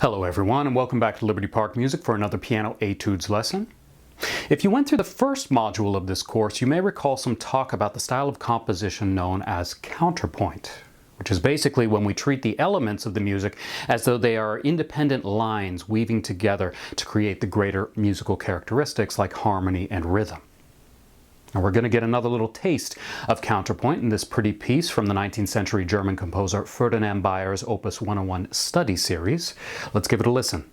Hello everyone, and welcome back to Liberty Park Music for another piano etudes lesson. If you went through the first module of this course, you may recall some talk about the style of composition known as counterpoint, which is basically when we treat the elements of the music as though they are independent lines weaving together to create the greater musical characteristics like harmony and rhythm. And we're going to get another little taste of counterpoint in this pretty piece from the 19th century German composer Ferdinand Beyer's Opus 101 Study Series. Let's give it a listen.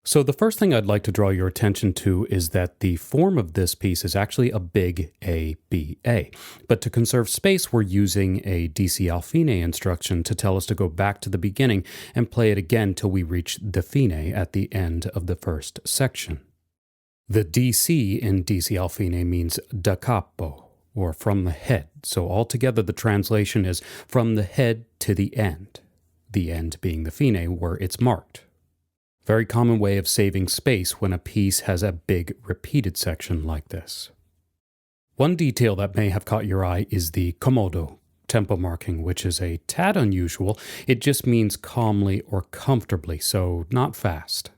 So the first thing I'd like to draw your attention to is that the form of this piece is actually a big A, B, A. But to conserve space, we're using a DC al fine instruction to tell us to go back to the beginning and play it again till we reach the fine at the end of the first section. The DC in DC al fine means da capo, or from the head. So altogether the translation is from the head to the end being the fine where it's marked. Very common way of saving space when a piece has a big repeated section like this. One detail that may have caught your eye is the comodo tempo marking, which is a tad unusual. It just means calmly or comfortably, so not fast.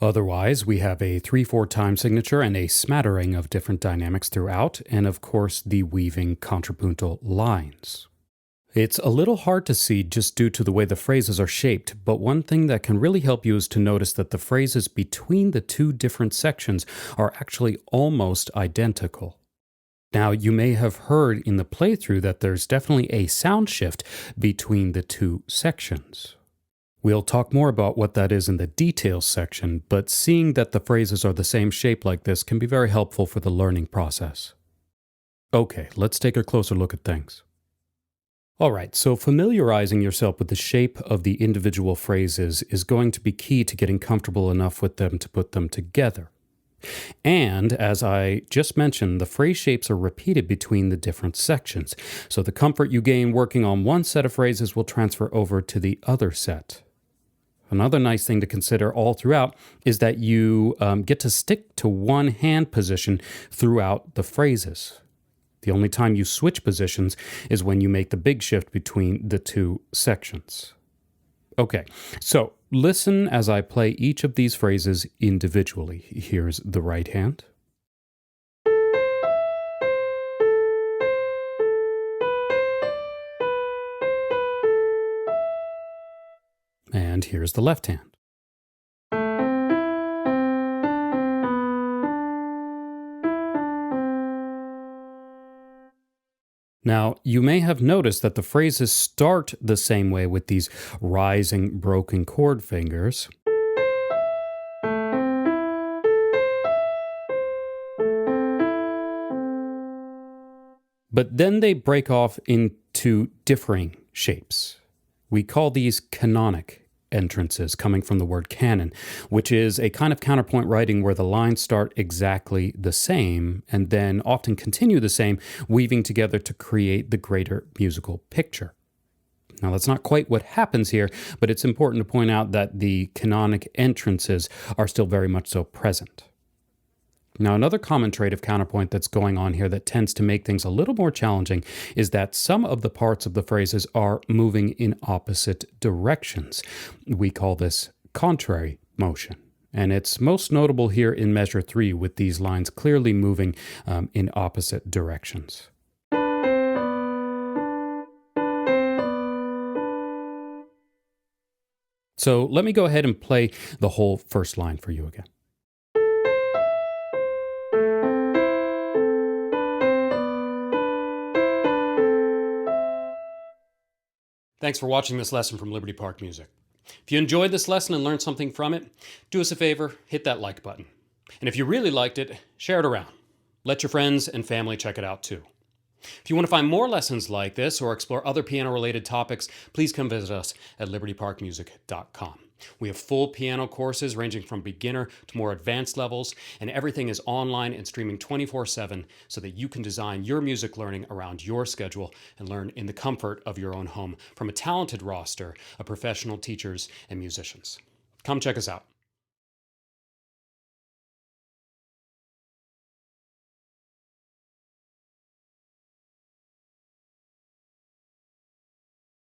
Otherwise, we have a 3/4 time signature and a smattering of different dynamics throughout, and of course the weaving contrapuntal lines. It's a little hard to see just due to the way the phrases are shaped, but one thing that can really help you is to notice that the phrases between the two different sections are actually almost identical. Now, you may have heard in the playthrough that there's definitely a sound shift between the two sections. We'll talk more about what that is in the details section, but seeing that the phrases are the same shape like this can be very helpful for the learning process. Okay, let's take a closer look at things. Alright, so familiarizing yourself with the shape of the individual phrases is going to be key to getting comfortable enough with them to put them together. And, as I just mentioned, the phrase shapes are repeated between the different sections, so the comfort you gain working on one set of phrases will transfer over to the other set. Another nice thing to consider all throughout is that you get to stick to one hand position throughout the phrases. The only time you switch positions is when you make the big shift between the two sections. Okay, so listen as I play each of these phrases individually. Here's the right hand. And here's the left hand. Now, you may have noticed that the phrases start the same way with these rising broken chord fingers. But then they break off into differing shapes. We call these canonic entrances, coming from the word canon, which is a kind of counterpoint writing where the lines start exactly the same and then often continue the same, weaving together to create the greater musical picture. Now, that's not quite what happens here, but it's important to point out that the canonic entrances are still very much so present. Now, another common trait of counterpoint that's going on here that tends to make things a little more challenging is that some of the parts of the phrases are moving in opposite directions. We call this contrary motion. And it's most notable here in measure 3 with these lines clearly moving in opposite directions. So let me go ahead and play the whole first line for you again. Thanks for watching this lesson from Liberty Park Music. If you enjoyed this lesson and learned something from it, do us a favor, hit that like button. And if you really liked it, share it around. Let your friends and family check it out too. If you want to find more lessons like this or explore other piano-related topics, please come visit us at libertyparkmusic.com. We have full piano courses ranging from beginner to more advanced levels, and everything is online and streaming 24/7 so that you can design your music learning around your schedule and learn in the comfort of your own home from a talented roster of professional teachers and musicians. Come check us out.